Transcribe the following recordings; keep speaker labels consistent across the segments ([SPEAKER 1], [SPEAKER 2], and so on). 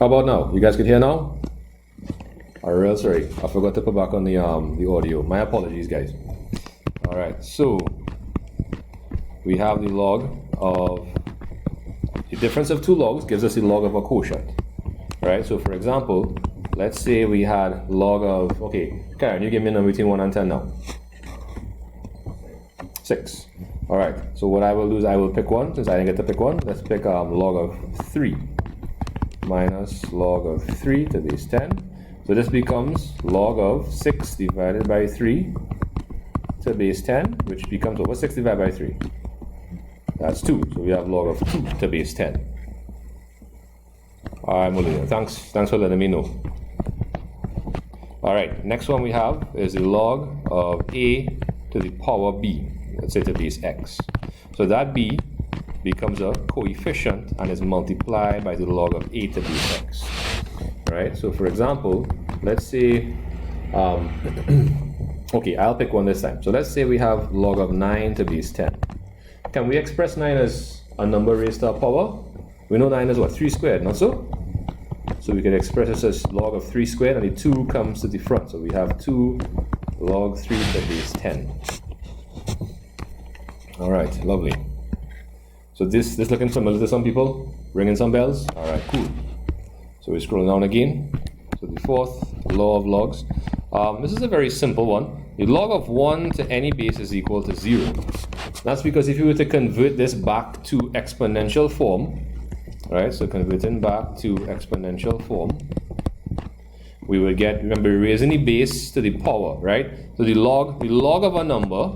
[SPEAKER 1] How about now? You guys can hear now? I'm real sorry. I forgot to put back on the audio. My apologies, guys. All right. So we have the log of the difference of two logs gives us the log of a quotient. Right? So for example, let's say we had log of, okay, Karen, you give me a number between 1 and 10 now. 6. All right. So what I will do is I will pick one. Since I didn't get to pick one, let's pick log of 3 minus log of 3 to the base 10. So this becomes log of 6 divided by 3 to the base 10, which becomes over 6 divided by 3. That's 2. So we have log of 2 to the base 10. All right, Molina. Thanks for letting me know. All right, next one we have is the log of a to the power b, let's say to the base x. So that b becomes a coefficient and is multiplied by the log of a to base x. Right? So for example, let's say, okay, I'll pick one this time. So let's say we have log of 9 to base 10. Can we express 9 as a number raised to a power? We know 9 is what? 3 squared, not so? So we can express this as log of 3 squared, and the 2 comes to the front. So we have 2 log 3 to base 10. All right, lovely. So this looking familiar to some people? Ringing some bells? All right, cool. So we scroll down again. So the fourth law of logs. This is a very simple one. The log of 1 to any base is equal to 0. That's because if you were to convert this back to exponential form, right? So converting back to exponential form, we will get, remember, raising the base to the power, right? So the log of a number,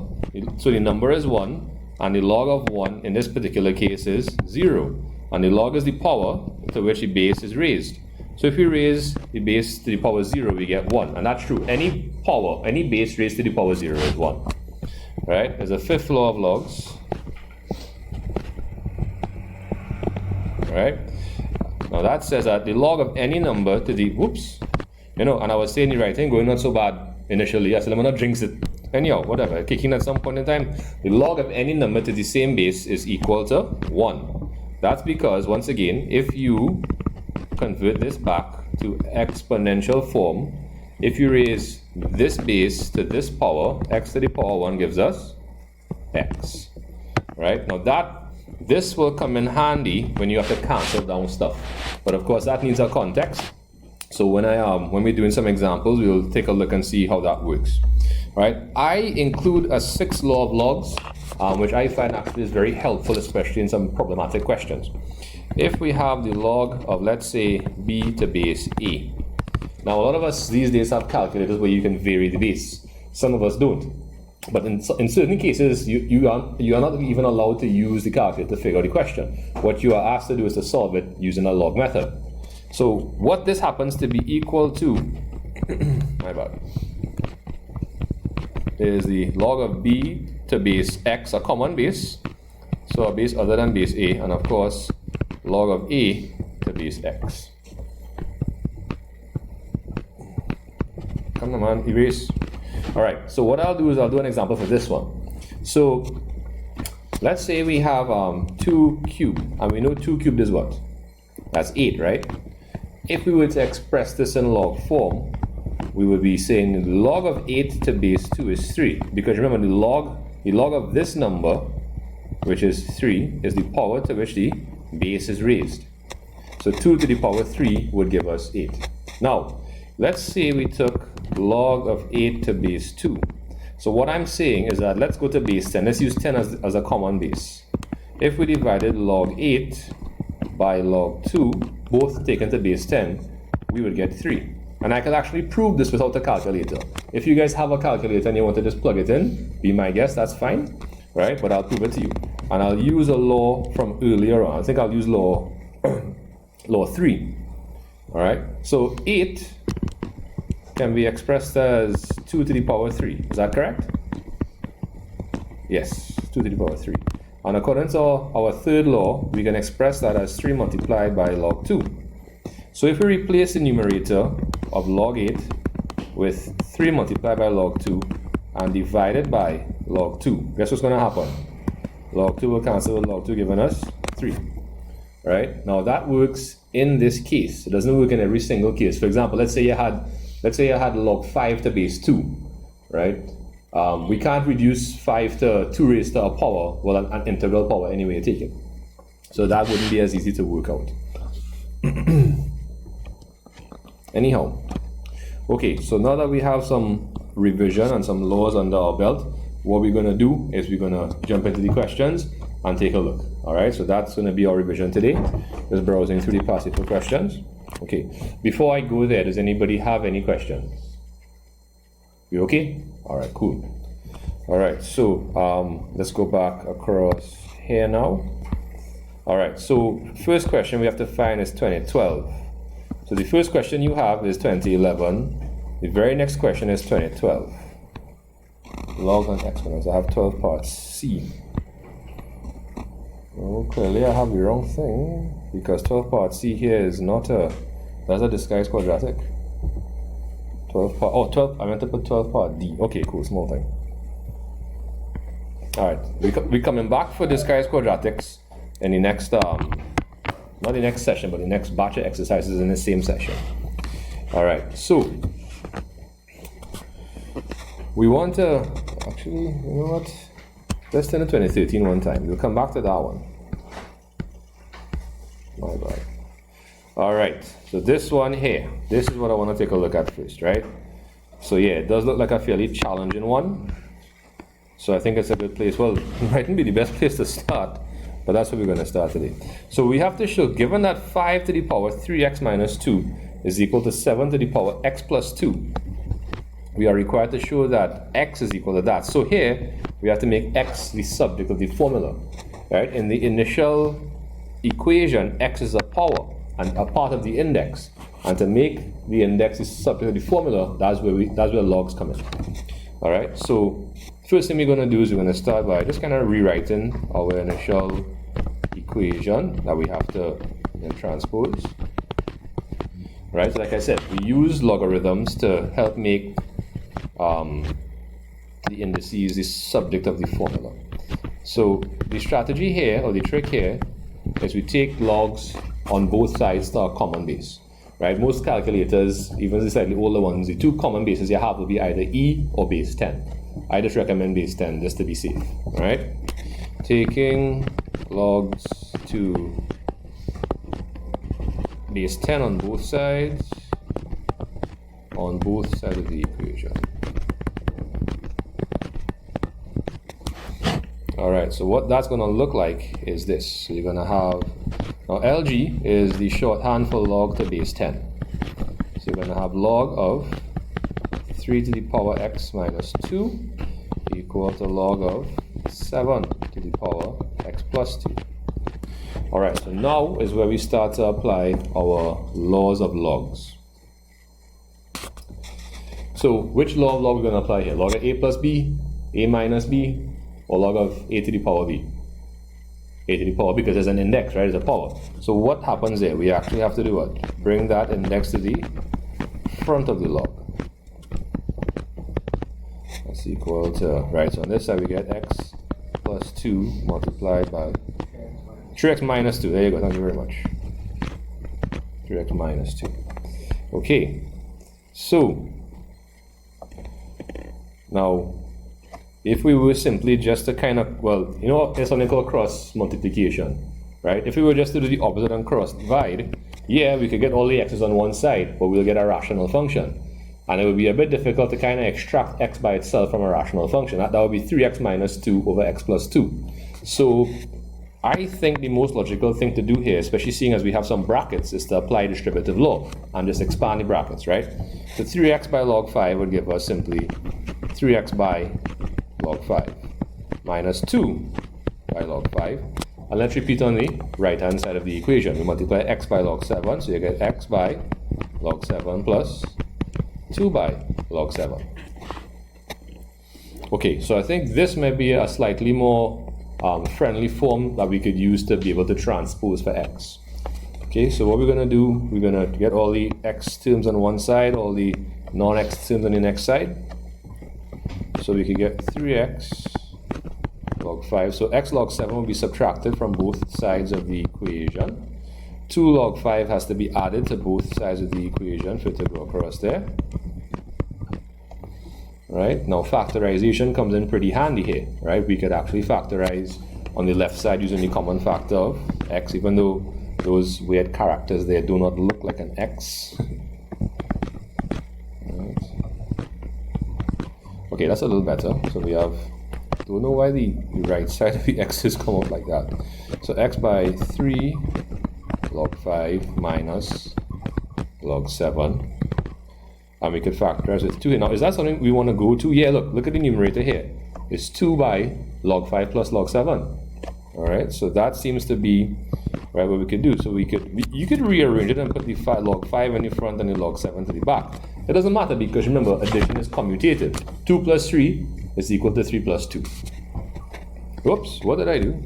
[SPEAKER 1] so the number is 1, and the log of 1 in this particular case is 0. And the log is the power to which the base is raised. So if we raise the base to the power 0, we get 1. And that's true. Any power, any base raised to the power 0 is 1. Right? There's a fifth law of logs. Right? Now that says that the log of any number to the, whoops, and I was saying the right thing, going not so bad initially. I said, I'm going to drink it. Anyhow, whatever, kicking at some point in time, the log of any number to the same base is equal to 1. That's because, once again, if you convert this back to exponential form, if you raise this base to this power, x to the power 1 gives us x. Right? Now this will come in handy when you have to cancel down stuff. But of course that needs a context. So when we're doing some examples, we'll take a look and see how that works. Right? I include a sixth law of logs, which I find actually is very helpful, especially in some problematic questions. If we have the log of, let's say, b to base a. Now, a lot of us these days have calculators where you can vary the base. Some of us don't. But in certain cases, you are not even allowed to use the calculator to figure out the question. What you are asked to do is to solve it using a log method. So what this happens to be equal to, my bad, is the log of b to base x, a common base, so a base other than base a, and of course log of a to base x. Come on, man, erase. All right, so what I'll do is I'll do an example for this one. So let's say we have 2 cubed, and we know 2 cubed is what? That's 8, right? If we were to express this in log form, we would be saying the log of 8 to base 2 is 3. Because remember, the log of this number, which is 3, is the power to which the base is raised. So 2 to the power 3 would give us 8. Now, let's say we took log of 8 to base 2. So what I'm saying is that let's go to base 10. Let's use 10 as a common base. If we divided log 8 by log 2, both taken to base 10, we would get 3. And I could actually prove this without a calculator. If you guys have a calculator and you want to just plug it in, be my guest, that's fine, right? But I'll prove it to you. And I'll use a law from earlier on. I think I'll use law 3. All right? So 8 can be expressed as 2 to the power 3. Is that correct? Yes, 2 to the power 3. And according to our third law, we can express that as 3 multiplied by log 2. So if we replace the numerator of log 8 with 3 multiplied by log 2 and divided by log 2, guess what's going to happen? Log 2 will cancel with log 2, giving us 3. right? Now that works in this case. It doesn't work in every single case. For example, let's say you had log 5 to base 2, right? We can't reduce 5 to 2 raised to a power, well, an integral power anyway you take it. So that wouldn't be as easy to work out. Anyhow, okay, so now that we have some revision and some laws under our belt, what we're going to do is we're going to jump into the questions and take a look. All right, so that's going to be our revision today. Just browsing through the passage for questions. Okay, before I go there, does anybody have any questions? You okay? All right, cool. All right, so let's go back across here now. All right, so first question we have to find is 2012. So the first question you have is 2011. The very next question is 2012. Logs and exponents. I have 12 parts C. Oh, clearly I have the wrong thing, because 12 part C here is not that's a disguised quadratic. 12 part, oh, 12, I meant to put 12 part D. Okay, cool, small thing. Alright, we're coming back for disguised quadratics in the next, not the next session, but the next batch of exercises in the same session. Alright, so we want to, actually, you know what? Let's turn to 2013 one time. We'll come back to that one. My bad. Alright, so this one here, this is what I want to take a look at first, right? So yeah, it does look like a fairly challenging one. So I think it's a good place. Well, it mightn't be the best place to start, but that's where we're going to start today. So we have to show, given that 5 to the power 3x minus 2 is equal to 7 to the power x plus 2, we are required to show that x is equal to that. So here, we have to make x the subject of the formula, right? In the initial equation, x is a power and a part of the index. And to make the index the subject of the formula, that's where logs come in. All right, so first thing we're going to do is we're going to start by just kind of rewriting our initial equation that we have to transpose. Right, so like I said, we use logarithms to help make the indices the subject of the formula. So the strategy here, or the trick here, is we take logs on both sides to a common base. Right? Most calculators, even the slightly older ones, the two common bases you have will be either e or base 10. I just recommend base 10 just to be safe. Right? Taking logs to base 10 on both sides of the equation. Alright, so what that's going to look like is this. So you're going to have, now LG is the shorthand for log to base 10. So you're going to have log of 3 to the power x minus 2 equal to log of 7 to the power x plus 2. Alright, so now is where we start to apply our laws of logs. So which law of log we're going to apply here? Log of a plus b, a minus b, or log of a to the power b? A to the power, because there's an index, right? It's a power. So what happens there? We actually have to do what? Bring that index to the front of the log. That's equal to, right, so on this side we get x plus 2 multiplied by 3x minus 2. There you go, thank you very much. 3x minus 2. Okay, so now if we were simply just to kind of, well, you know, there's something called cross multiplication, right? If we were just to do the opposite and cross divide, yeah, we could get all the x's on one side, but we'll get a rational function. And it would be a bit difficult to kind of extract x by itself from a rational function. That would be 3x minus 2 over x plus 2. So I think the most logical thing to do here, especially seeing as we have some brackets, is to apply distributive law and just expand the brackets, right? So 3x by log 5 would give us simply 3x by log 5 minus 2 by log 5. And let's repeat on the right hand side of the equation. We multiply x by log 7, so you get x by log 7 plus 2 by log 7. Okay, so I think this may be a slightly more friendly form that we could use to be able to transpose for x. Okay, so what we're going to do, we're going to get all the x terms on one side, all the non-x terms on the next side. So we could get 3x log 5. So x log 7 will be subtracted from both sides of the equation. 2 log 5 has to be added to both sides of the equation for it to go across there. Right? Now factorization comes in pretty handy here, right? We could actually factorize on the left side using the common factor of x, even though those weird characters there do not look like an x. Right. Okay, that's a little better. So we have, don't know why the right side of the x's come out like that. So x by 3 log 5 minus log 7. And we could factorize with 2 here. Now, is that something we want to go to? Yeah, look at the numerator here. It's 2 by log 5 plus log 7. All right, so that seems to be right what we could do. So you could rearrange it and put the log 5 in the front and the log 7 to the back. It doesn't matter because remember, addition is commutative. 2 plus 3 is equal to 3 plus 2. Whoops, what did I do?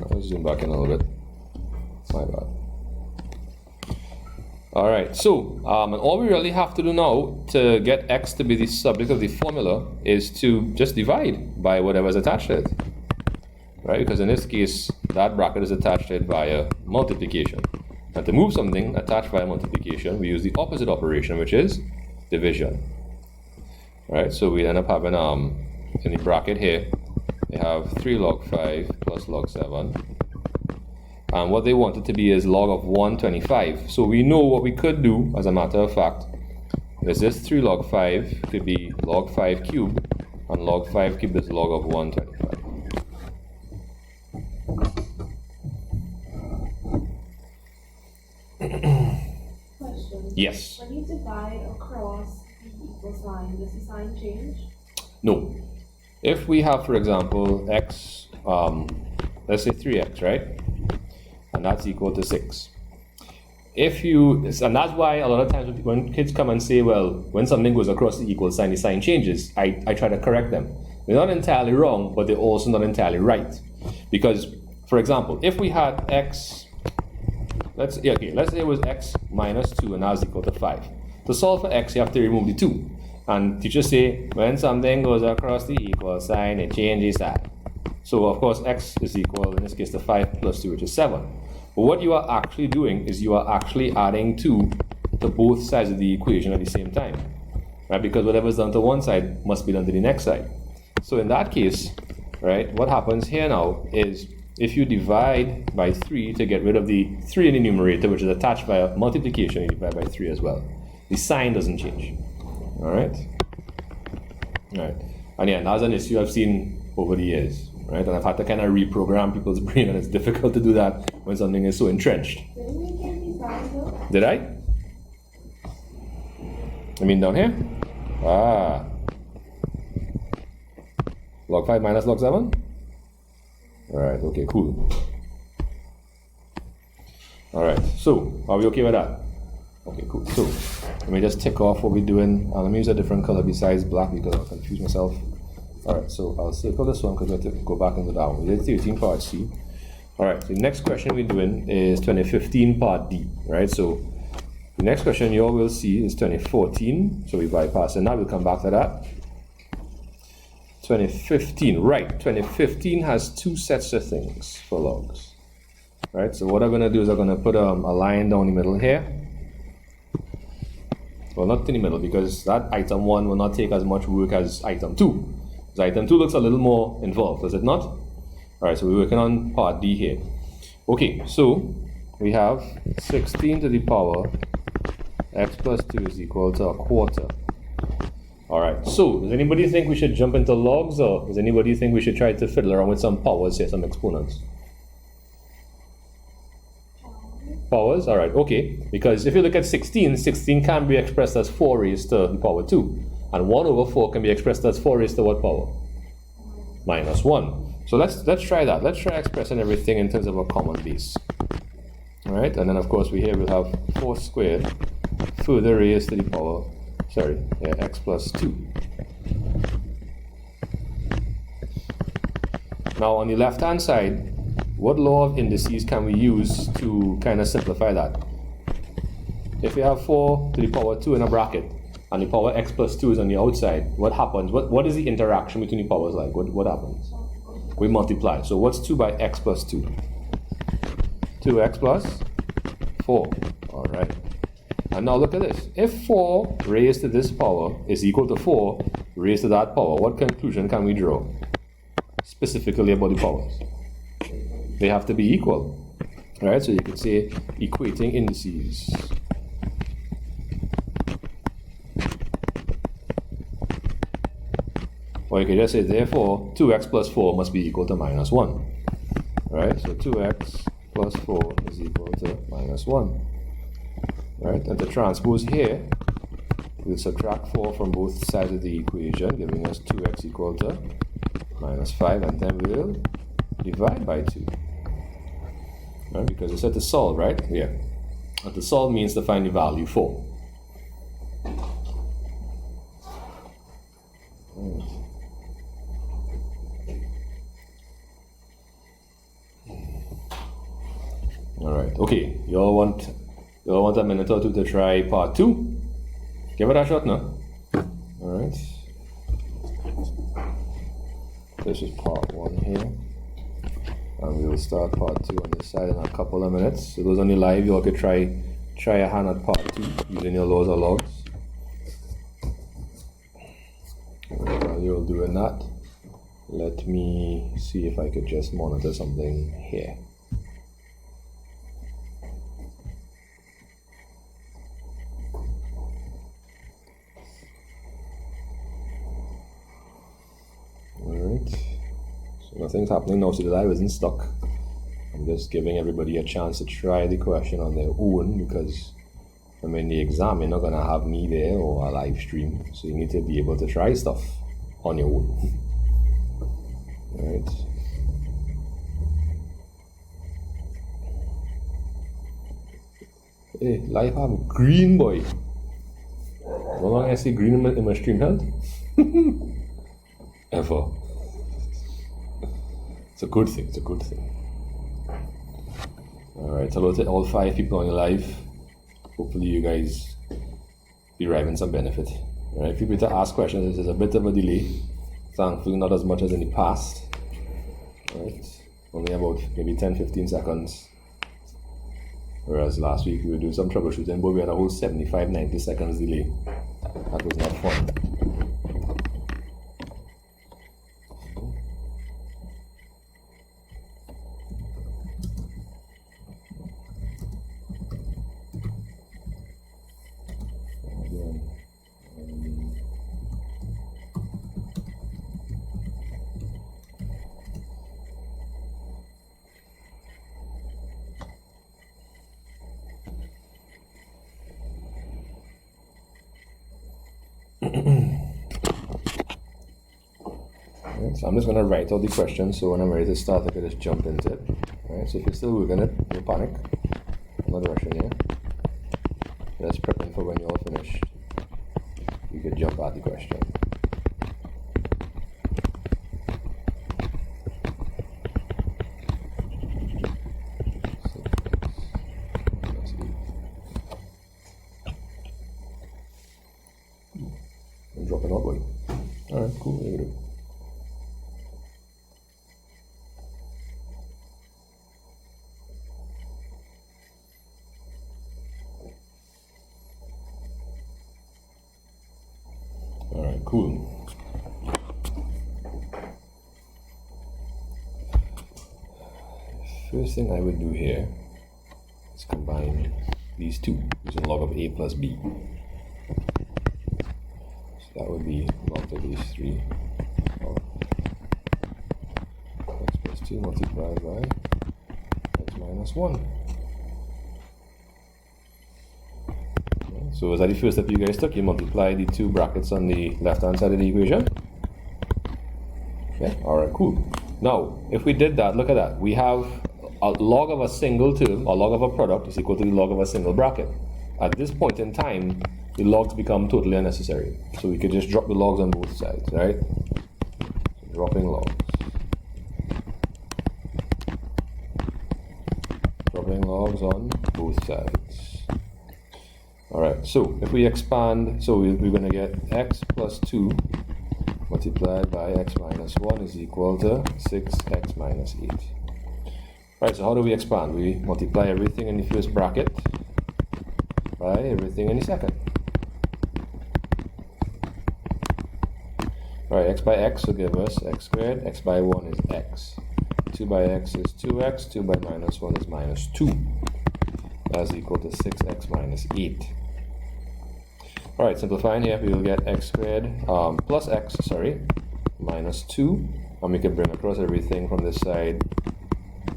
[SPEAKER 1] Let's zoom back in a little bit. My bad. All right, so and all we really have to do now to get x to be the subject of the formula is to just divide by whatever is attached to it, right? Because in this case, that bracket is attached to it via multiplication. And to move something attached via multiplication, we use the opposite operation, which is division. All right, so we end up having in the bracket here, we have 3 log 5 plus log 7. And what they want it to be is log of 125. So we know what we could do, as a matter of fact, is this 3 log 5 could be log 5 cubed, and log 5 cubed is log of 125.
[SPEAKER 2] Question.
[SPEAKER 1] Yes?
[SPEAKER 2] When you divide across the equal sign, does the sign change?
[SPEAKER 1] No. If we have, for example, x, let's say 3x, right? And that's equal to 6. And that's why a lot of times when kids come and say, well, when something goes across the equal sign, the sign changes, I try to correct them. They're not entirely wrong, but they're also not entirely right. Because, for example, if we had x, let's say it was x minus 2 and that's equal to 5. To solve for x, you have to remove the 2. And teachers say, when something goes across the equal sign, it changes that. So, of course, x is equal, in this case, to 5 plus 2, which is 7. But what you are actually doing is you are actually adding 2 to both sides of the equation at the same time. Right? Because whatever is done to one side must be done to the next side. So in that case, right, what happens here now is if you divide by 3 to get rid of the 3 in the numerator, which is attached by multiplication, you divide by 3 as well. The sign doesn't change. Alright? Alright. And yeah, that's an issue I've seen over the years. Right? And I've had to kind of reprogram people's brain, and it's difficult to do that when something is so entrenched.
[SPEAKER 2] Didn't we get these signs?
[SPEAKER 1] Did I? I mean down here? Ah. Log 5 minus log 7? Alright, okay, cool. Alright, so, are we okay with that? Okay, cool. So, let me just tick off what we're doing. Let me use a different color besides black because I'll confuse myself. Alright, so I'll circle this one because I have to go back into that one. We did 13 part C. Alright, so the next question we're doing is 2015 part D. Right, so the next question you all will see is 2014. So we bypass it now, we'll come back to that. 2015, right, 2015 has 2 sets of things for logs. Right, so what I'm going to do is I'm going to put a line down the middle here. Well, not in the middle because that item 1 will not take as much work as item 2. So item 2 looks a little more involved, does it not? Alright, so we're working on part D here. Okay, so we have 16 to the power x plus 2 is equal to a quarter. Alright, so does anybody think we should jump into logs, or does anybody think we should try to fiddle around with some powers here, some exponents? Powers, alright, okay. Because if you look at 16, 16 can be expressed as 4 raised to the power 2. And 1 over 4 can be expressed as 4 raised to what power? Minus 1. So let's try that. Let's try expressing everything in terms of a common base. Alright, and then of course we'll have 4 squared further raised to the power, x plus 2. Now on the left hand side, what law of indices can we use to kind of simplify that? If we have 4 to the power 2 in a bracket, and the power x plus 2 is on the outside, what happens? What is the interaction between the powers like? What happens? We multiply. So what's 2 by x plus 2? 2x plus 4. All right. And now look at this. If 4 raised to this power is equal to 4 raised to that power, what conclusion can we draw? Specifically about the powers. They have to be equal. All right, so you could say equating indices. Or you could just say, therefore, 2x plus 4 must be equal to minus 1. All right, so 2x plus 4 is equal to minus 1. Right, and to transpose here, we'll subtract 4 from both sides of the equation, giving us 2x equal to minus 5, and then we'll divide by 2. Right, because it's said to solve, right? Yeah. And to solve means to find the value 4. Alright, okay. You all want a minute or two to try part 2? Give it a shot now. Alright. This is part 1 here. And we will start part 2 on this side in a couple of minutes. So those on the live, you all could try a hand at part 2 using your laws or logs. While you're doing that, let me see if I could just monitor something here. So nothing's happening now, so the live isn't stuck. I'm just giving everybody a chance to try the question on their own, because I mean, the exam, you're not going to have me there or a live stream, so you need to be able to try stuff on your own. Alright. Hey, life have green, boy. How long I see green in my stream health? Ever. It's a good thing, it's a good thing. Alright, hello to all 5 people on your live. Hopefully you guys deriving some benefit. Alright, feel free to ask questions. There's a bit of a delay. Thankfully not as much as in the past. Alright, only about maybe 10-15 seconds. Whereas last week we were doing some troubleshooting, but we had a whole 75-90 seconds delay. That was not fun. So I'm just going to write out the question, so when I'm ready to start, I can just jump into it. Alright, so if you're still working it, don't panic. I'm not rushing here. Just prepping for when you're all finished. You can jump at the question. I'm dropping out, boy. Alright, cool, there we go. Alright, cool. First thing I would do here is combine these two using log of a plus b. So that would be log of these 3 of x plus 2 multiplied by x minus 1. So was that the first step you guys took? You multiply the 2 brackets on the left-hand side of the equation. Okay, alright, cool. Now, if we did that, look at that. We have a log of a single term, or log of a product is equal to the log of a single bracket. At this point in time, the logs become totally unnecessary. So we could just drop the logs on both sides, right? So dropping logs. Dropping logs on both sides. Alright, so if we expand, so we're going to get x plus 2 multiplied by x minus 1 is equal to 6x minus 8. Right, so how do we expand? We multiply everything in the first bracket by everything in the second. Right, x by x will give us x squared, x by 1 is x. 2 by x is 2x, 2 by minus 1 is minus 2. That's equal to 6x minus 8. Alright, simplifying here, we will get x squared plus x, minus 2. And we can bring across everything from this side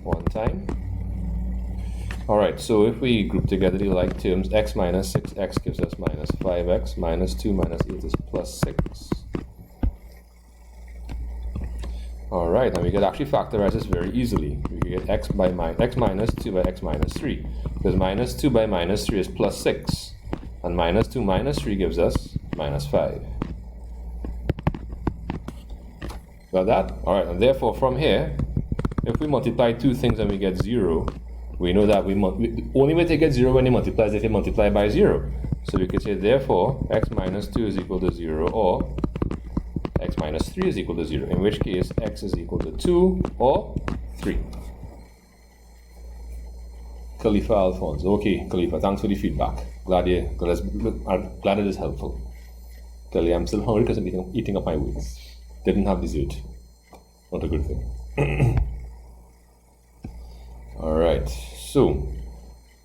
[SPEAKER 1] one time. Alright, so if we group together the like terms, x minus 6x gives us minus 5x, minus 2 minus 8 is plus 6. Alright, and we could actually factorize this very easily. We could get x minus 2 by x minus 3. Because minus 2 by minus 3 is plus 6. And minus 2 minus 3 gives us minus 5. Got that? Alright, and therefore from here, if we multiply two things and we get 0, we know that the only way to get 0 when you multiply is if you multiply by 0. So we could say therefore x minus 2 is equal to 0, or x minus 3 is equal to 0, in which case x is equal to 2 or 3. Khalifa Alfonso. Okay, Khalifa, thanks for the feedback. Glad it is helpful. Kelly, I'm still hungry because I'm eating up my words. Didn't have dessert. Not a good thing. Alright, so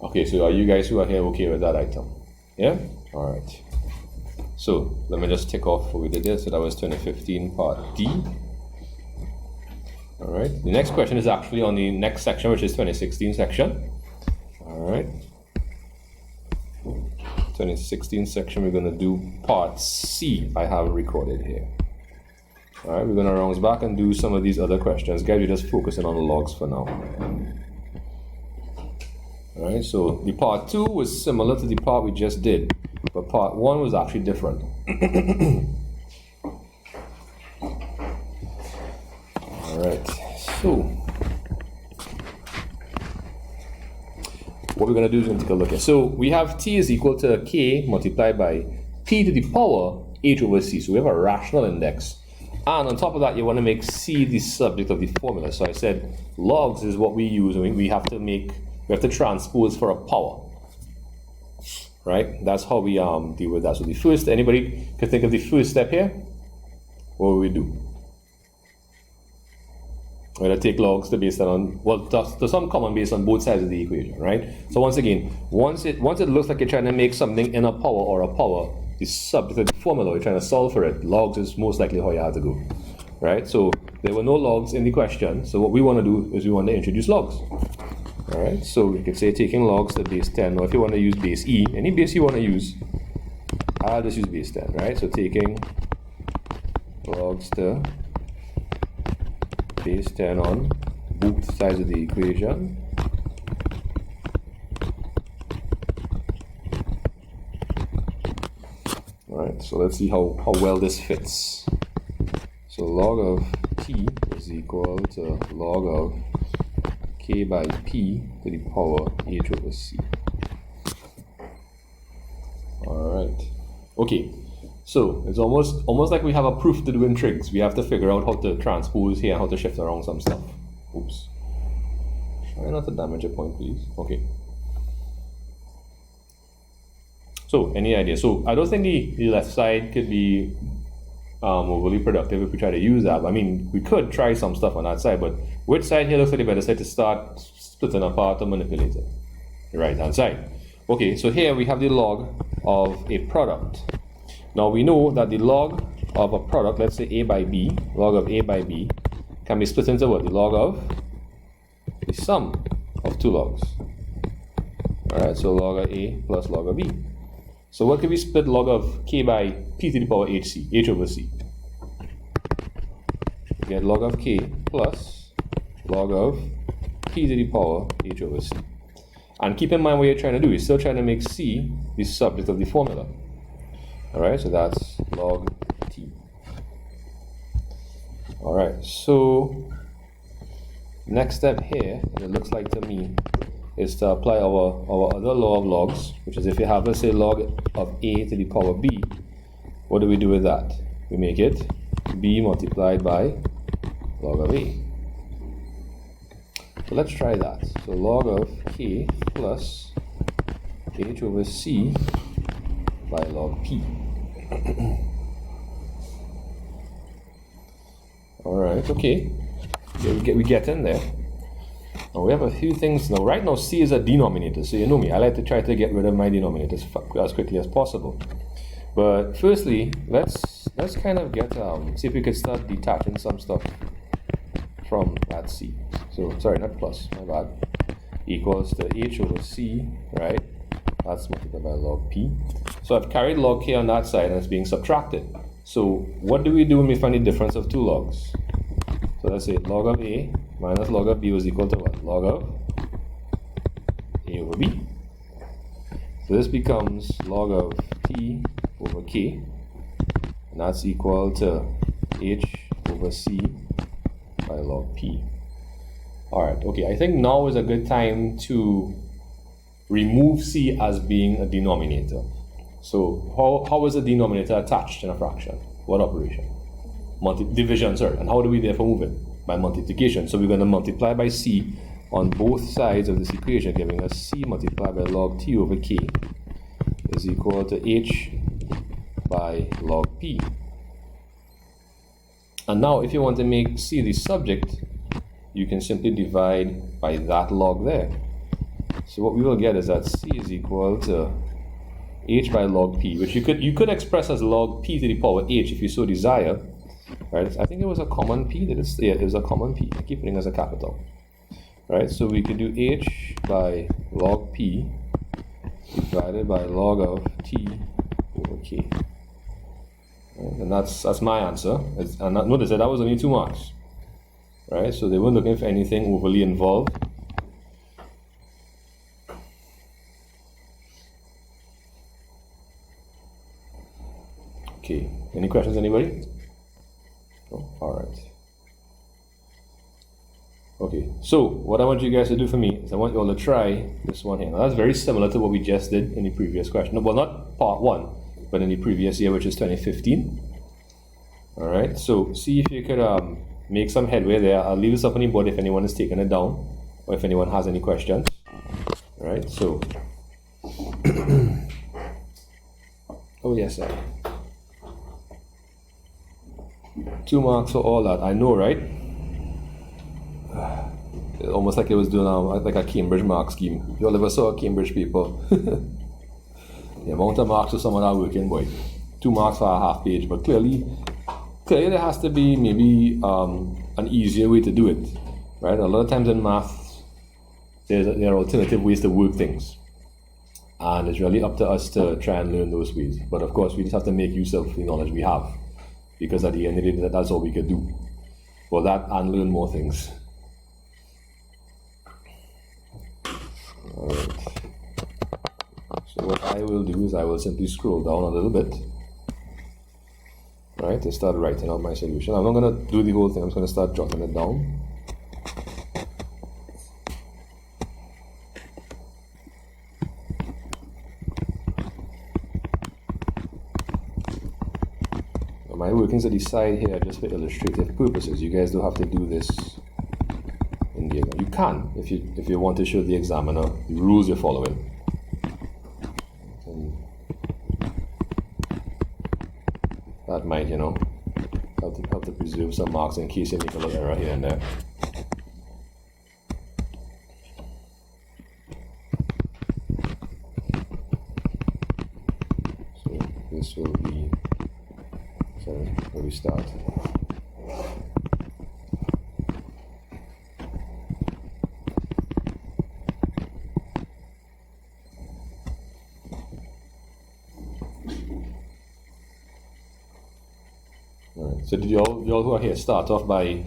[SPEAKER 1] are you guys who are here okay with that item? Yeah? Alright. So let me just tick off what we did there. So that was 2015 part D. Alright. The next question is actually on the next section, which is 2016 section. Alright. 2016 section, we're going to do part C. I have recorded here. Alright, we're going to round back and do some of these other questions. Guys, we're just focusing on the logs for now. Alright, so the part 2 was similar to the part we just did, but part 1 was actually different. Alright, so what we're going to do is going to take a look at. So we have t is equal to k multiplied by p to the power h over c. So we have a rational index. And on top of that, you want to make c the subject of the formula. So I said logs is what we use, and we have to transpose for a power. Right? That's how we deal with that. So the first, anybody can think of the first step here? What will we do? We're going to take logs to base that on, well, to some common base on both sides of the equation, right? So once again, once it looks like you're trying to make something in a power or a power, the subject of the formula, you're trying to solve for it, logs is most likely how you have to go, right? So there were no logs in the question, so what we want to do is we want to introduce logs. Alright, so we could say taking logs to base 10, or if you want to use base e, any base you want to use, I'll just use base 10, right? So taking logs to base 10 on both sides of the equation. Alright, so let's see how well this fits. So log of t is equal to log of k by p to the power h over c. Alright. Okay. So it's almost like we have a proof to do in trigs. We have to figure out how to transpose here and how to shift around some stuff. Oops. Try not to damage a point, please. Okay. So any idea? So I don't think the left side could be overly productive if we try to use that. I mean, we could try some stuff on that side, but which side here looks like the better side to start splitting apart or manipulating? The right hand side. Okay, so here we have the log of a product. Now we know that the log of a product, let's say a by b, log of a by b, can be split into what? The log of the sum of two logs. Alright, so log of a plus log of b. So what can we split log of k by p to the power h over c? We get log of k plus log of p to the power h over c. And keep in mind what you're trying to do. You're still trying to make c the subject of the formula. Alright, so that's log t. Alright, so next step here, it looks like to me, is to apply our other law of logs, which is if you have, let's say, log of a to the power b, what do we do with that? We make it b multiplied by log of a. So let's try that. So log of k plus h over c by log p. Alright, okay. We get in there. Now we have a few things now. Right now c is a denominator, so you know me. I like to try to get rid of my denominators as quickly as possible. But firstly, let's kind of get see if we could start detaching some stuff from that c. So sorry, not plus, my bad. Equals to h over c, right? That's multiplied by log p. So I've carried log k on that side and it's being subtracted. So what do we do when we find the difference of two logs? So let's say log of a minus log of b was equal to what? Log of a over b. So this becomes log of t over k, and that's equal to h over c by log p. Alright, okay, I think now is a good time to remove c as being a denominator. So how is a denominator attached in a fraction? What operation? Division, sorry. And how do we therefore move it? By multiplication. So we're going to multiply by c on both sides of this equation, giving us c multiplied by log t over k is equal to h by log p. And now if you want to make c the subject, you can simply divide by that log there. So what we will get is that c is equal to h by log p, which you could express as log p to the power h if you so desire. Right? I think it was a common p. Yeah, it was a common p. I keep putting it as a capital. Right? So we could do h by log p divided by log of t over k. Right? And that's my answer. And notice that was only 2 marks. Right? So they weren't looking for anything overly involved. Okay. Any questions, anybody? Oh, alright. Okay, so what I want you guys to do for me is I want you all to try this one here. Now that's very similar to what we just did in the previous question. Well, not part 1, but in the previous year, which is 2015. Alright, so see if you could make some headway there. I'll leave this up on the board if anyone is taking it down, or if anyone has any questions. Alright, so oh yes, sir. 2 marks for all that. I know, right? Almost like it was doing like a Cambridge mark scheme. You all ever saw a Cambridge paper? The amount of marks for some of that working, boy. 2 marks for a half page, but clearly there has to be maybe an easier way to do it, right? A lot of times in math, there are alternative ways to work things, and it's really up to us to try and learn those ways. But of course, we just have to make use of the knowledge we have, because at the end of the day, that's all we could do. Well, that and learn more things. Alright. So what I will do is I will simply scroll down a little bit, right, to start writing out my solution. I'm not going to do the whole thing. I'm just going to start jotting it down. My workings at the side here are just for illustrative purposes. You guys don't have to do this in the exam. You can if you want to show the examiner the rules you're following. And that might, help to preserve some marks in case you make a little error here and there. So this will be. So where we start. Alright, so did you all who are here start off by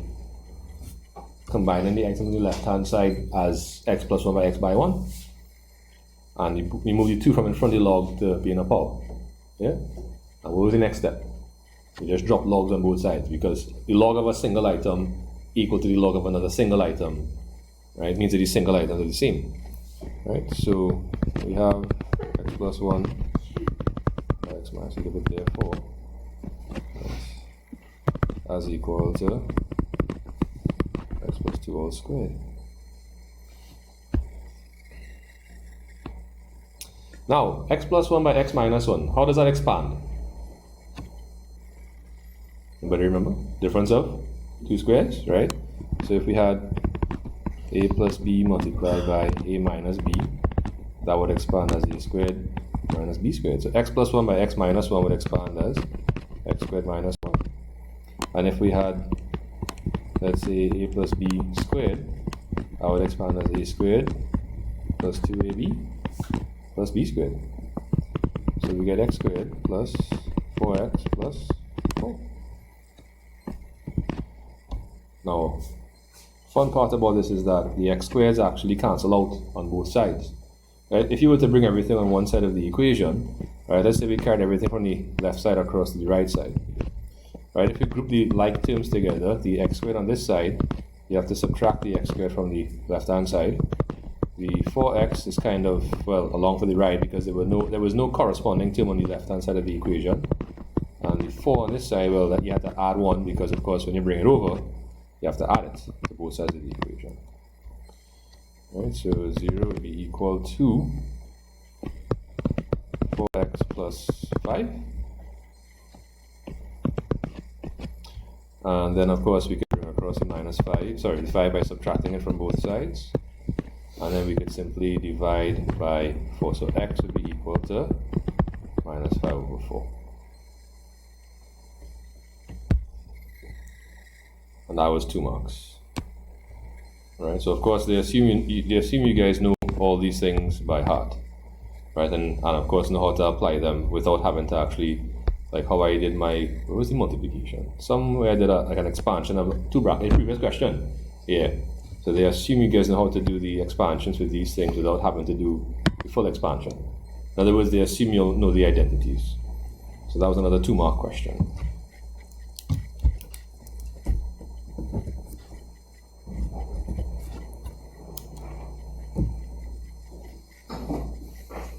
[SPEAKER 1] combining the x on the left hand side as x plus 1 by x by 1? And you move the 2 from in front of the log to be in a power. Yeah? And what was the next step? You just drop logs on both sides, because the log of a single item equal to the log of another single item, right? It means that these single items are the same, right? So we have x plus 1 x minus a bit therefore as equal to x plus 2 all squared. Now, x plus 1 by x minus 1, how does that expand? Anybody remember? Difference of 2 squares, right? So if we had a plus b multiplied by a minus b, that would expand as a squared minus b squared. So x plus 1 by x minus 1 would expand as x squared minus 1. And if we had, let's say, a plus b squared, that would expand as a squared plus 2ab plus b squared. So we get x squared plus 4x plus 4. Now, fun part about this is that the x squares actually cancel out on both sides. Right? If you were to bring everything on one side of the equation, right, let's say we carried everything from the left side across to the right side. Right? If you group the like terms together, the x squared on this side, you have to subtract the x squared from the left-hand side. The 4x is kind of, well, along for the ride because there was no corresponding term on the left-hand side of the equation. And the 4 on this side, well, you have to add 1 because, of course, when you bring it over, you have to add it to both sides of the equation. Right, so 0 would be equal to 4x plus 5. And then, of course, we could bring across the minus 5, sorry, the 5 by subtracting it from both sides. And then we could simply divide by 4. So x would be equal to minus 5 over 4. And that was 2 marks. Right, so of course they assume you guys know all these things by heart, right? And of course know how to apply them without having to actually, like how I did my, what was the multiplication? Somewhere I did like an expansion of 2 brackets. Previous question, yeah. So they assume you guys know how to do the expansions with these things without having to do the full expansion. In other words, they assume you'll know the identities. So that was another 2 mark question.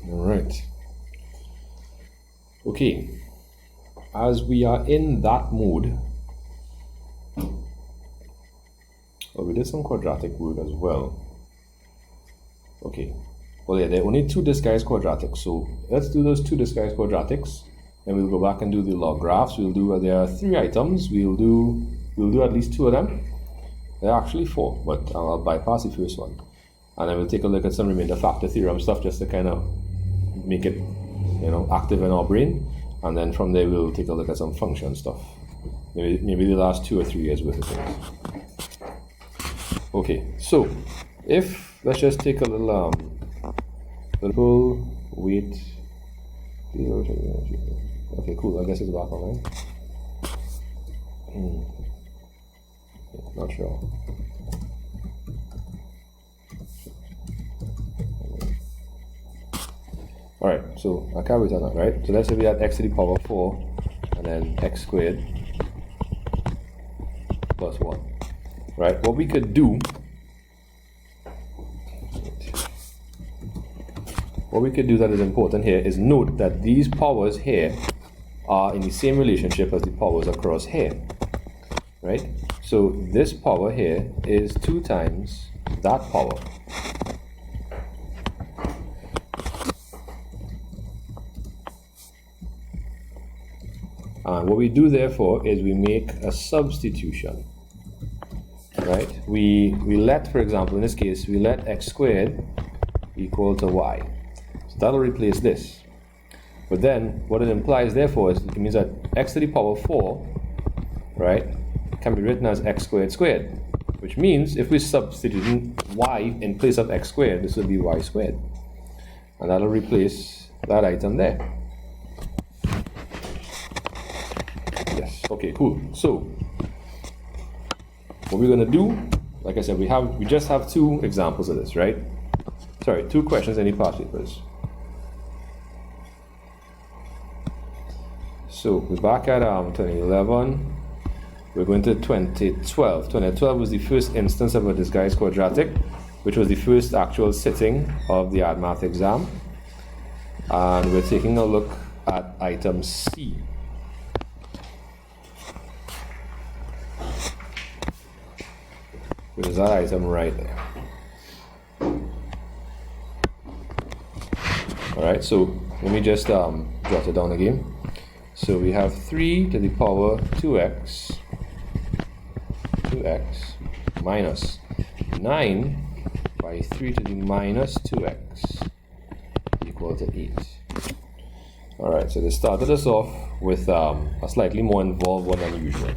[SPEAKER 1] Right. Okay. As we are in that mode, we did some quadratic work as well. Okay. Well, yeah, there are only 2 disguised quadratics. So let's do those 2 disguised quadratics, and we'll go back and do the log graphs. We'll do. There are 3 items. We'll do at least 2 of them. There are actually 4, but I'll bypass the first one, and then we'll take a look at some remainder factor theorem stuff just to kind of make it, active in our brain, and then from there we'll take a look at some function stuff. Maybe the last 2 or 3 years worth of things. Okay, so let's just take a little weight. Okay, cool. I guess it's back online. Not sure. Alright, so I can't return that, right? So let's say we had x to the power 4 and then x squared plus 1. Right? What we could do, that is important here is note that these powers here are in the same relationship as the powers across here. Right? So this power here is 2 times that power. And what we do therefore is we make a substitution, right? We let, for example, in this case, we let x squared equal to y. So that'll replace this. But then what it implies therefore is it means that x to the power 4, right, can be written as x squared squared, which means if we substitute y in place of x squared, this will be y squared. And that'll replace that item there. Okay, cool. So what we're gonna do, like I said, we just have 2 examples of this, right? Sorry, 2 questions in the past papers. So we're back at 2011. We're going to 2012. 2012 was the first instance of a disguised quadratic, which was the first actual sitting of the AdMath exam. And we're taking a look at item C. Which is that item right there. Alright, so let me just jot it down again. So we have 3 to the power 2x minus 9 by 3 to the minus 2x equal to 8. Alright, so they started us off with a slightly more involved one than usual.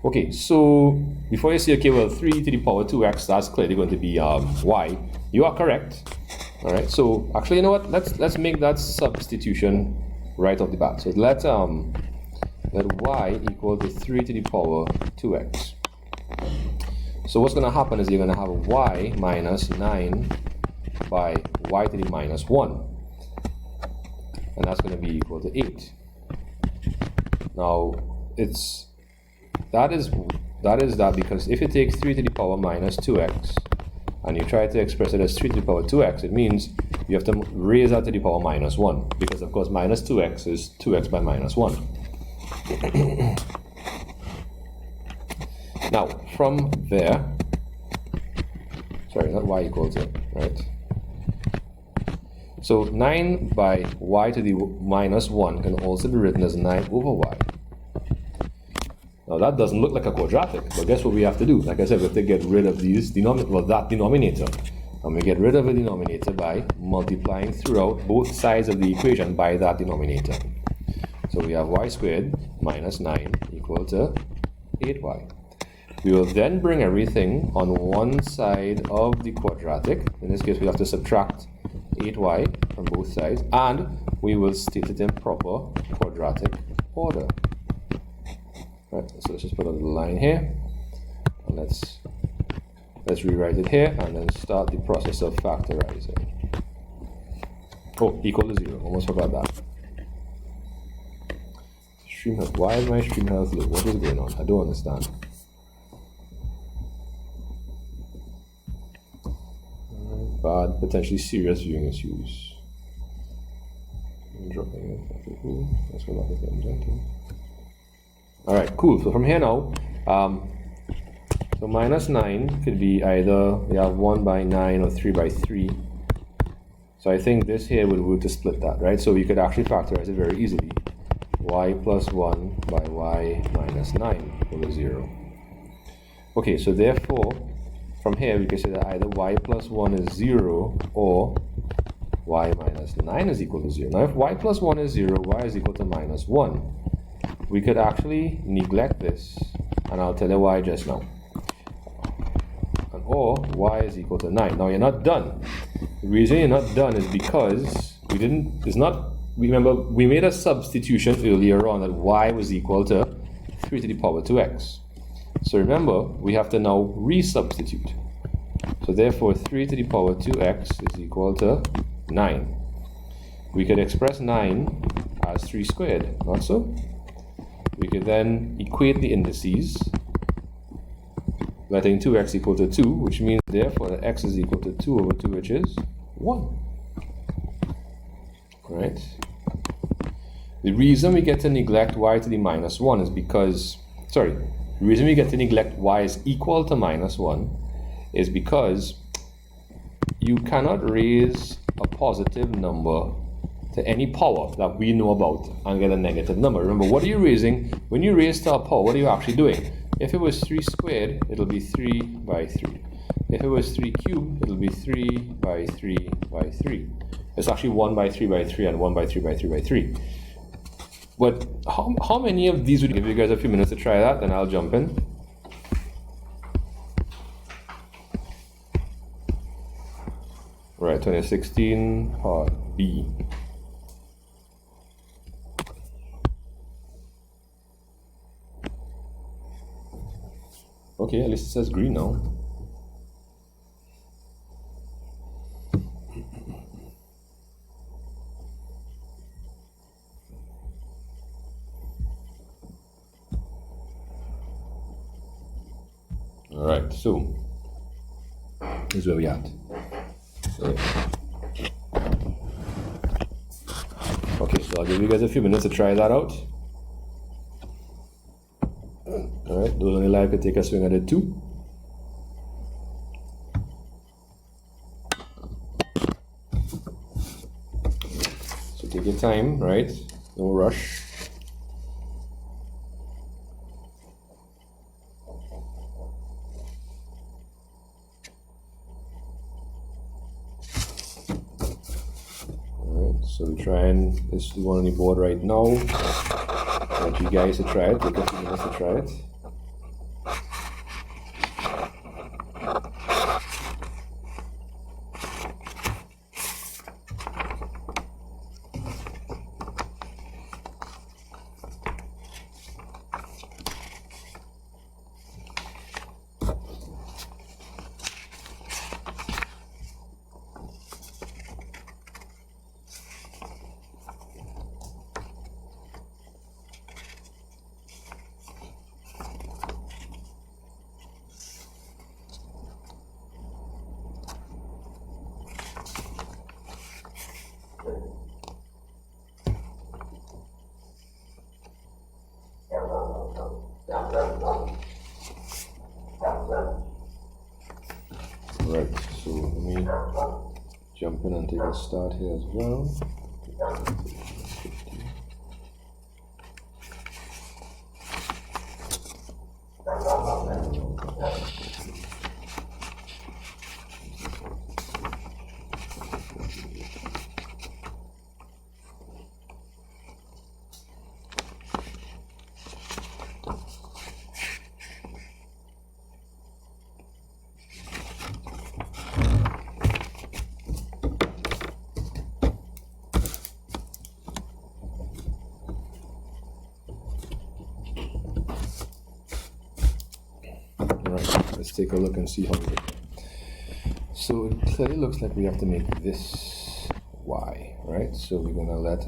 [SPEAKER 1] Okay, so before you say, okay, well, 3 to the power 2x, that's clearly going to be y. You are correct. Alright, so actually, you know what? Let's make that substitution right off the bat. So let y equal to 3 to the power 2x. So what's going to happen is you're going to have y minus 9 by y to the minus 1. And that's going to be equal to 8. Now, that is because if you take 3 to the power minus 2x and you try to express it as 3 to the power 2x, it means you have to raise that to the power minus 1, because of course minus 2x is 2x by minus 1. Now, from there, sorry, not y equals it, right? So 9 by y to the minus 1 can also be written as 9 over y. Now that doesn't look like a quadratic, but guess what we have to do? Like I said, we have to get rid of these that denominator. And we get rid of the denominator by multiplying throughout both sides of the equation by that denominator. So we have y squared minus 9 equal to 8y. We will then bring everything on one side of the quadratic. In this case, we have to subtract 8y from both sides, and we will state it in proper quadratic order. Right, so let's just put a little line here, and let's rewrite it here, and then start the process of factorizing. Oh, equal to 0. Almost forgot that. Stream health. Why is my stream health low? What is going on? I don't understand. Bad, potentially serious viewing issues. I'm dropping it. Okay, cool. Let's go back to the Alright, cool. So from here now, so minus 9 could be either we have 1 by 9 or 3 by 3. So I think this here would work to split that, right? So we could actually factorize it very easily. Y plus 1 by y minus 9 over 0. Okay, so therefore, from here we can say that either y plus 1 is 0 or y minus 9 is equal to 0. Now if y plus 1 is 0, y is equal to minus 1. We could actually neglect this, and I'll tell you why just now. Or y is equal to 9. Now you're not done. The reason you're not done is because remember, we made a substitution earlier on that y was equal to 3 to the power 2x. So remember, we have to now resubstitute. So therefore 3 to the power 2x is equal to 9. We could express 9 as 3 squared, not so? We could then equate the indices, letting 2x equal to 2, which means therefore that x is equal to 2 over 2, which is 1. Right? The reason we get to neglect y to the minus 1 is because, the reason we get to neglect y is equal to minus 1 is because you cannot raise a positive number to any power that we know about and get a negative number. Remember, what are you raising? When you raise to a power, what are you actually doing? If it was 3 squared, it'll be 3 by 3. If it was 3 cubed, it'll be 3 by 3 by 3. It's actually 1 by 3 by 3 and 1 by 3 by 3 by 3. But how many of these would you give you guys a few minutes to try that, then I'll jump in. Right, 2016 part B. Okay, at least it says green now. Alright, so here's where we at. Okay, so I'll give you guys a few minutes to try that out. Alright, those only live could take a swing at it too. take your time, right? No rush. Alright, so we try and let's do one on the board right now. I want you guys to try it, take a few minutes to try it. Right, so let me jump in and take a start here as well. Let's take a look and see how we get there. So it clearly looks like we have to make this y, right? So we're gonna let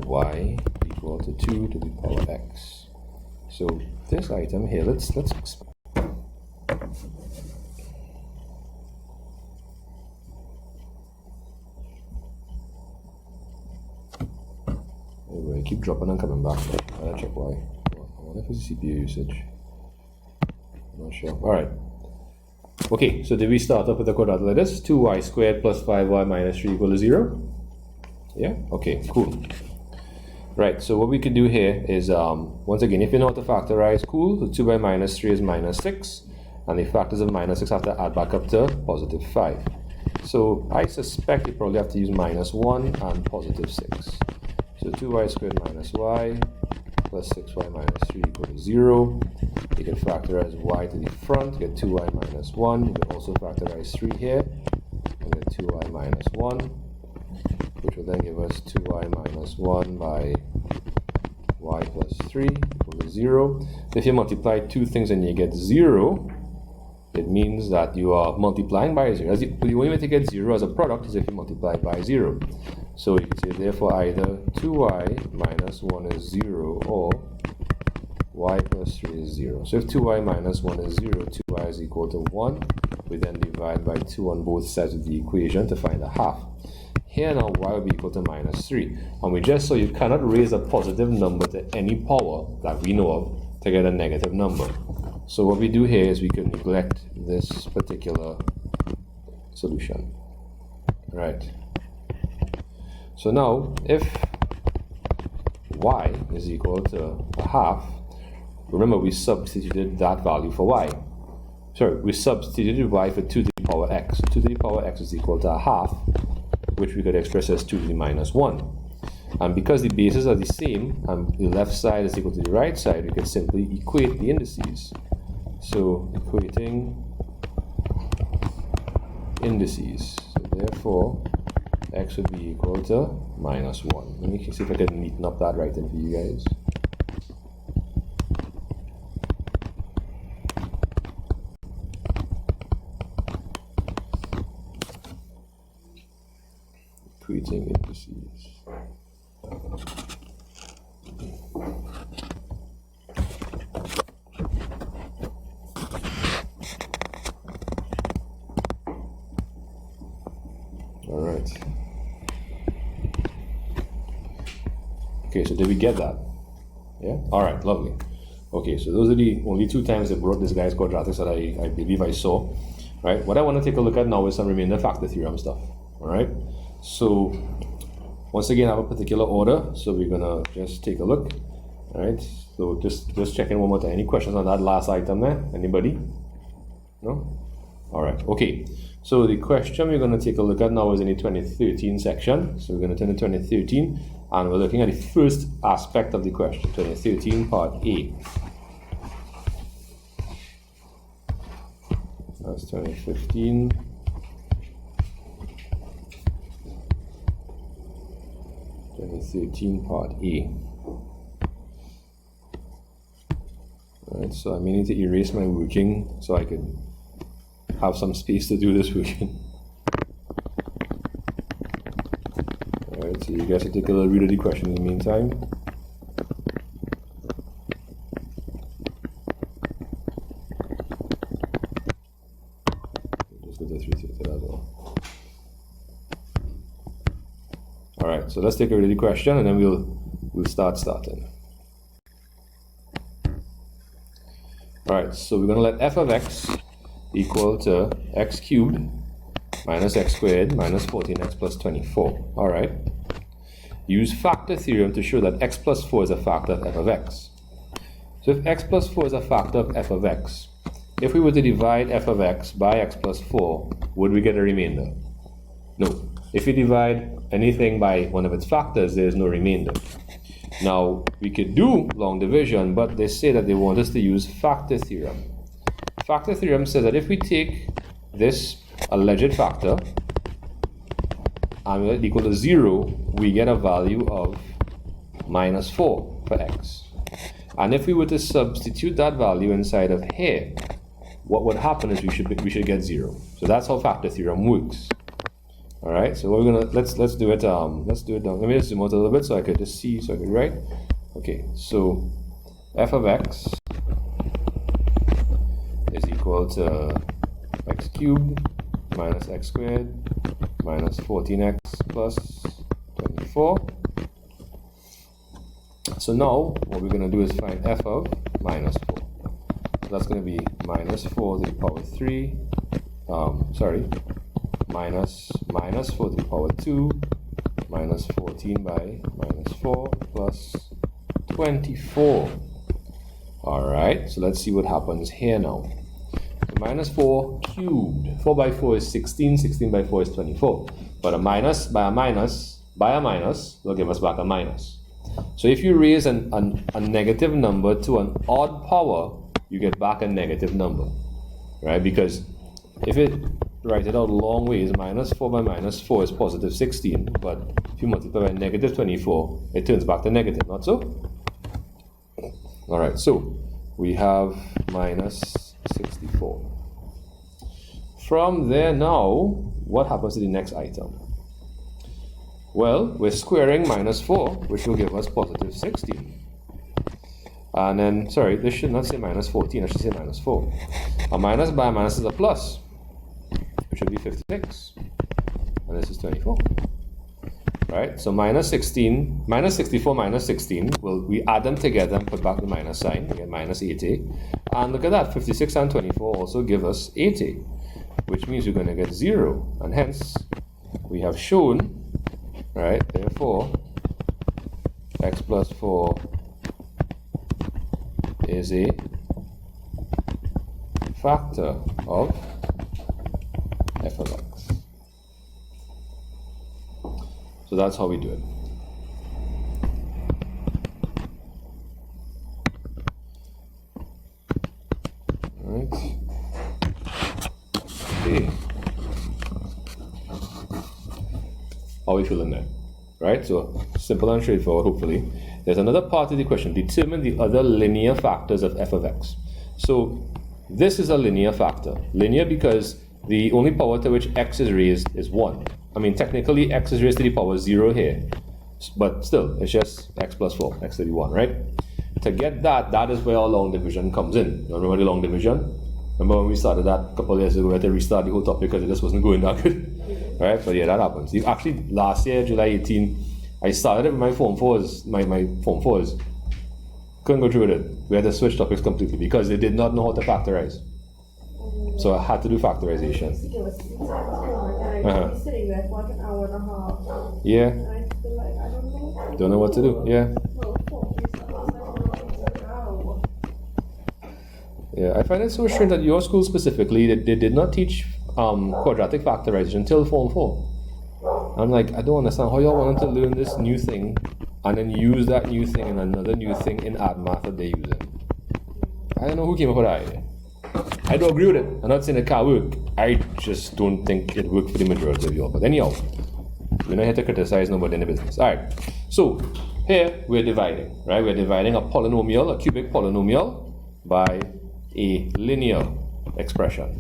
[SPEAKER 1] y equal to 2 to the power x. So this item here, let's expand. Anyway, keep dropping and coming back. I gotta check why. I wonder if it's CPU usage. I'm not sure. Alright. Okay, so did we start off with a quadratic like this? 2y squared plus 5y minus 3 equal to 0? Yeah? Okay, cool. Right, so what we can do here is, once again, if you know how to factorize, cool. So 2y minus 3 is minus 6. And the factors of minus 6 have to add back up to positive 5. So I suspect you probably have to use minus 1 and positive 6. So 2y squared minus y plus 6y minus 3 equal to 0. You can factorize y to the front, get 2y minus 1. You can also factorize 3 here, and get 2y minus 1, which will then give us 2y minus 1 by y plus 3 equal to 0. If you multiply two things and you get 0, it means that you are multiplying by 0. The only way to get 0 as a product is if you multiply by 0. So you can say therefore either 2y minus 1 is 0 or y plus 3 is 0. So if 2y minus 1 is 0, 2y is equal to 1. We then divide by 2 on both sides of the equation to find a half. Here now y will be equal to minus 3. And we just saw you cannot raise a positive number to any power that we know of to get a negative number. So what we do here is we can neglect this particular solution. Right. So now if y is equal to a half, remember we substituted that value for y. Sorry, we substituted y for 2 to the power x. 2 to the power x is equal to a half, which we could express as 2 to the minus 1. And because the bases are the same and the left side is equal to the right side, we can simply equate the indices. So equating indices. So therefore x would be equal to minus 1. Let me see if I can neaten up that writing for you guys. Equating indices. All right. Okay, so did we get that? Yeah? All right, lovely. Okay, so those are the only two times I wrote this guy's quadratics that I believe I saw. Right? What I want to take a look at now is some remainder factor theorem stuff. All right? So once again, I have a particular order, so we're gonna just take a look. All right, so just checking one more time. Any questions on that last item there? Anybody? No? All right, okay. So the question we're gonna take a look at now is in the 2013 section. So we're gonna turn to 2013, and we're looking at the first aspect of the question, 2013 part A. That's 2015. Part A. Alright, so I may need to erase my working so I can have some space to do this working. Alright, so you guys can take a little read of the question in the meantime. Just go to 360 as well. Alright, so let's take a read of the question and then we'll starting. Alright, so we're going to let f of x equal to x cubed minus x squared minus 14x plus 24. Alright. Use factor theorem to show that x plus 4 is a factor of f of x. So if x plus 4 is a factor of f of x, if we were to divide f of x by x plus 4, would we get a remainder? No. If we divide anything by one of its factors, there is no remainder. Now, we could do long division, but they say that they want us to use factor theorem. Factor theorem says that if we take this alleged factor and it equal to 0, we get a value of minus 4 for x. And if we were to substitute that value inside of here, what would happen is we should get 0. So that's how factor theorem works. All right, so we're gonna let's do it. Let's do it down. Let me just zoom out a little bit so I could just see, so I could write. Okay, so f of x is equal to x cubed minus x squared minus 14x plus 24. So now what we're gonna do is find f of minus 4. So that's gonna be minus 4 to the power 3. Minus 4 to the power 2 minus 14 by minus 4 plus 24. Alright, so let's see what happens here now. So minus 4 cubed. 4 by 4 is 16, 16 by 4 is 24. But a minus by a minus will give us back a minus. So if you raise a negative number to an odd power, you get back a negative number. Right? Because if it write it out long ways, minus 4 by minus 4 is positive 16, but if you multiply by negative 24, it turns back to negative, not so? Alright, so we have minus 64. From there now, what happens to the next item? Well, we're squaring minus 4, which will give us positive 16. And then, sorry, this should not say minus 14, I should say minus 4. A minus by a minus is a plus, which would be 56, and this is 24. Right, so minus 16, minus 64, minus 16, we add them together and put back the minus sign, we get minus 80. And look at that, 56 and 24 also give us 80, which means we're going to get 0. And hence, we have shown, right, therefore, x plus 4 is a factor of f of x. So that's how we do it. Right. Okay. How are we feeling there? Right? So simple and straightforward, hopefully. There's another part of the question. Determine the other linear factors of f of x. So this is a linear factor. Linear because the only power to which x is raised is 1. I mean, technically, x is raised to the power 0 here. But still, it's just x plus 4, x to the 1, right? To get that, that is where our long division comes in. You remember the long division? Remember when we started that a couple of years ago, we had to restart the whole topic because it just wasn't going that good. Right? But yeah, that happens. Actually, last year, July 18, I started it with my Form 4s, my Form 4s. Couldn't go through with it. We had to switch topics completely because they did not know how to factorize. So I had to do factorization. Uh-huh.
[SPEAKER 2] I've been sitting there for like an hour and a half.
[SPEAKER 1] Yeah.
[SPEAKER 2] And I feel like I don't know.
[SPEAKER 1] Don't know what to do. Yeah.
[SPEAKER 2] Well, for me, so I was like, oh, now.
[SPEAKER 1] Yeah. I find it so strange that your school specifically, they did not teach quadratic factorization until Form 4. I'm like, I don't understand how y'all wanted to learn this new thing and then use that new thing and another new thing in add math that they're using. I don't know who came up with that idea. I don't agree with it. I'm not saying it can't work. I just don't think it worked for the majority of y'all. But anyhow, we're not here to criticize nobody in the business. Alright. So here we're dividing, right? We're dividing a polynomial, a cubic polynomial, by a linear expression.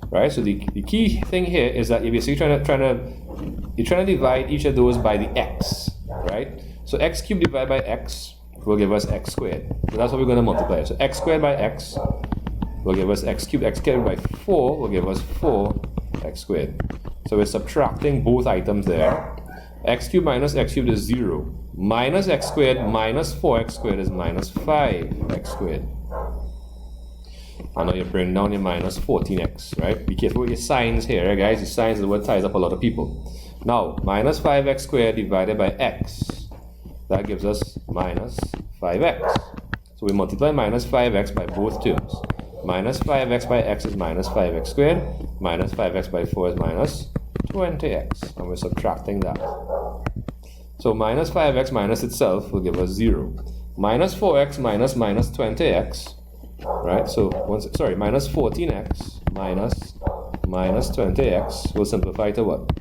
[SPEAKER 1] Right? So the key thing here is that you're basically trying to divide each of those by the x, right? So x cubed divided by x will give us x squared. So that's what we're going to multiply. So x squared by x will give us x cubed. X squared by 4 will give us 4x squared. So we're subtracting both items there. X cubed minus x cubed is 0. Minus x squared minus 4x squared is minus 5x squared. And now you bring down your minus 14x, right? Be careful with your signs here, guys. The signs is what ties up a lot of people. Now, minus 5x squared divided by x, that gives us minus 5x. So we multiply minus 5x by both terms. Minus 5x by x is minus 5x squared. Minus 5x by 4 is minus 20x. And we're subtracting that. So minus 5x minus itself will give us 0. Minus 4x minus minus 20x. Right, so minus 14x minus 20x will simplify to what?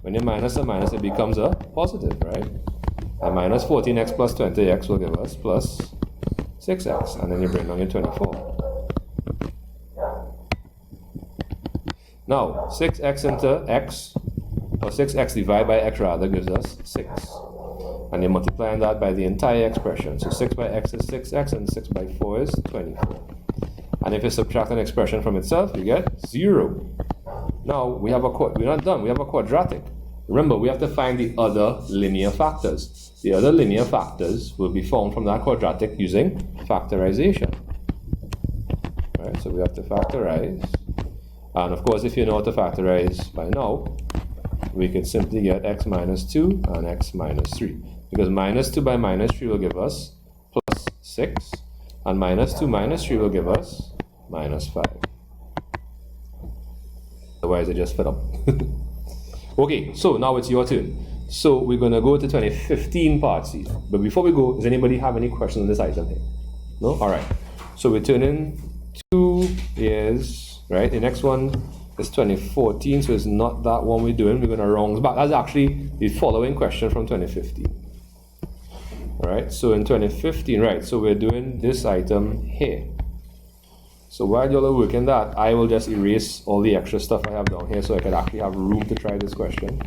[SPEAKER 1] When you minus a minus, it becomes a positive, right? And minus 14x plus 20x will give us plus 6x, and then you bring down your 24. Now, 6x into x, or 6x divided by x rather, gives us 6. And you're multiplying that by the entire expression. So 6 by x is 6x, and 6 by 4 is 24. And if you subtract an expression from itself, you get 0. Now, we're not done. We have a quadratic. Remember, we have to find the other linear factors. The other linear factors will be found from that quadratic using factorization. Right, so we have to factorize. And of course, if you know how to factorize by now, we could simply get x minus 2 and x minus 3. Because minus 2 by minus 3 will give us plus 6. And minus 2 minus 3 will give us minus 5. Otherwise, it just fit up. Okay, so now it's your turn. So we're going to go to 2015 part C. But before we go, does anybody have any questions on this item here? No? Alright. So we're turning 2 years, right? The next one is 2014, so it's not that one we're doing. We're going to round back. That's actually the following question from 2015. Alright, so in 2015, right, so we're doing this item here. So while y'all are working that, I will just erase all the extra stuff I have down here so I can actually have room to try this question.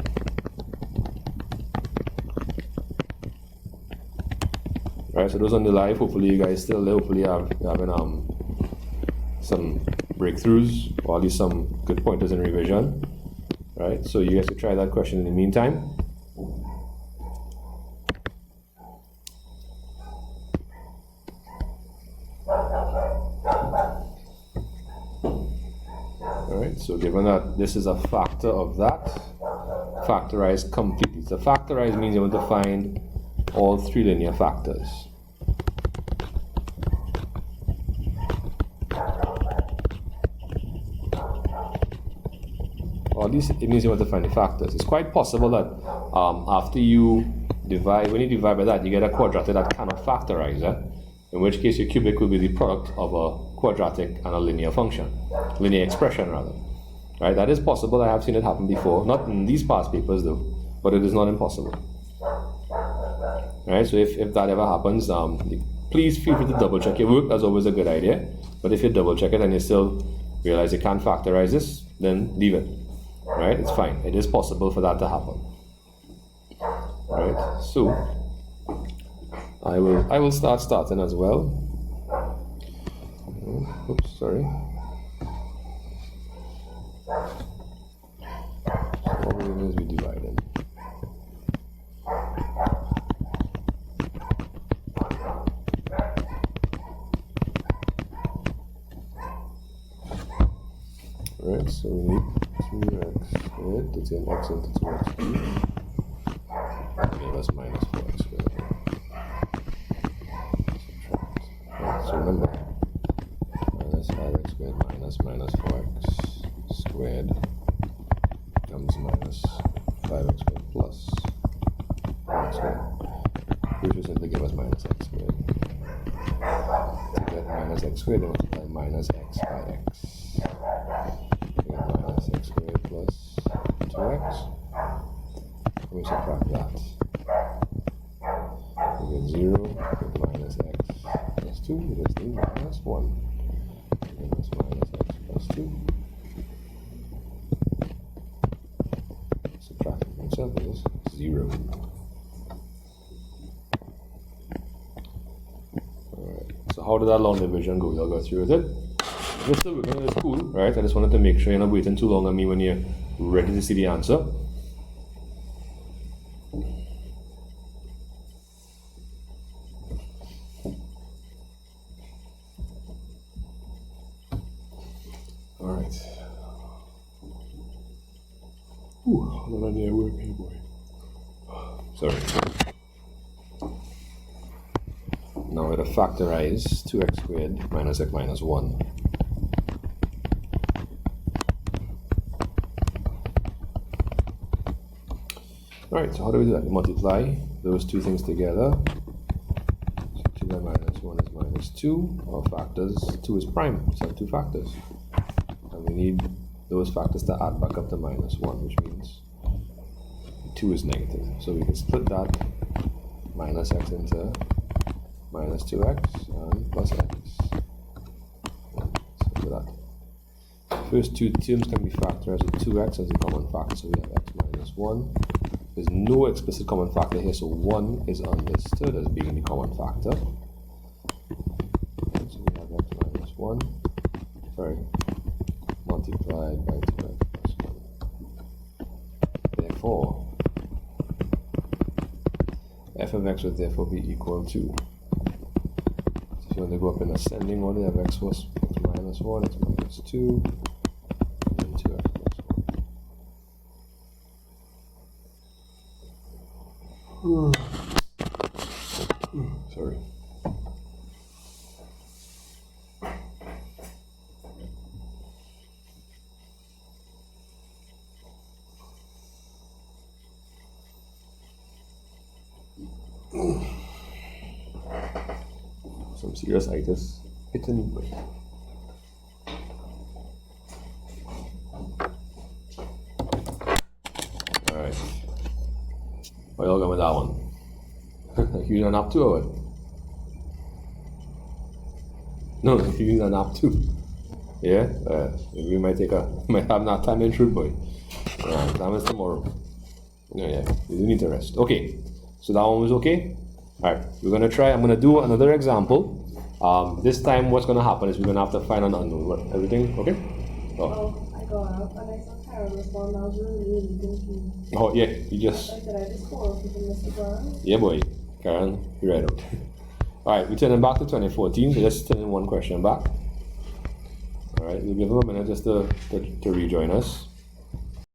[SPEAKER 1] Alright, so those on the live, hopefully you guys still there. Hopefully you're having some breakthroughs, or at least some good pointers in revision. Right, so you guys can try that question in the meantime. Alright, so given that this is a factor of that, factorize completely. So factorize means you want to find all three linear factors. Or at least it means you want to find the factors. It's quite possible that after you divide, when you divide by that, you get a quadratic that cannot factorize, in which case your cubic will be the product of a quadratic and a linear function, linear expression rather. Right? That is possible. I have seen it happen before, not in these past papers though, but it is not impossible. Right? So if that ever happens, please feel free to double check your work. That's always a good idea. But if you double check it and you still realize you can't factorize this, then leave it. Right? It's fine. It is possible for that to happen. Right? So I will starting as well. Oops, sorry. What will be divided? Right, so we need 2x squared to turn x into 2x cubed. Give us minus 4x squared. Subtract. Right, so remember, minus 5x squared minus 4x squared becomes minus 5x squared plus x squared, which will simply give us minus x squared. To get minus x squared, we multiply minus x by x. We get minus x squared plus 2x. We subtract that. We get 0 with minus x plus 2. We just need minus 1. We get this minus x plus 2. Subtracting from itself is 0. Alright, so how did that long division go? Y'all go through with it? If you're still working, it's cool, right? I just wanted to make sure you're not waiting too long on me when you're ready to see the answer. Alright. Ooh, hold on there, work here, boy. Sorry. Now we're going to factorize 2x squared minus x minus 1. Alright, so how do we do that? We multiply those two things together. So 2 by minus 1 is minus 2. Our factors, 2 is prime, so two factors. And we need those factors to add back up to minus 1, which means 2 is negative. So we can split that minus x into minus 2x and plus x. So for that. The first two terms can be factorized with 2x as a common factor, so we have x minus 1. There's no explicit common factor here, so 1 is understood as being the common factor. Okay, so we have x minus 1, multiplied by 2x plus 1. Therefore, f of x would therefore be equal to, so if you want to go up in ascending order, you have x plus x minus 1, x minus 2, and then 2x plus 1. Sorry. Some serious itis hitting me. Alright. What y'all got with that one? You done up to or what? No, you done up to. Yeah? We might might have not time in truth, boy. Alright, time is tomorrow. Yeah, you do need to rest. Okay, so that one was okay? Alright, we're gonna try, I'm gonna do another example. This time what's gonna happen is we're gonna have to find an unknown. What, everything okay?
[SPEAKER 2] Oh, I got up and I saw Karen respond, I was really confused.
[SPEAKER 1] Oh yeah, you just...
[SPEAKER 2] Like, did I just call people Mr. Brown?
[SPEAKER 1] Yeah boy, Karen, you're right out. Alright, we're turning back to 2014, so just turning one question back. Alright, we'll give them a minute just to rejoin us.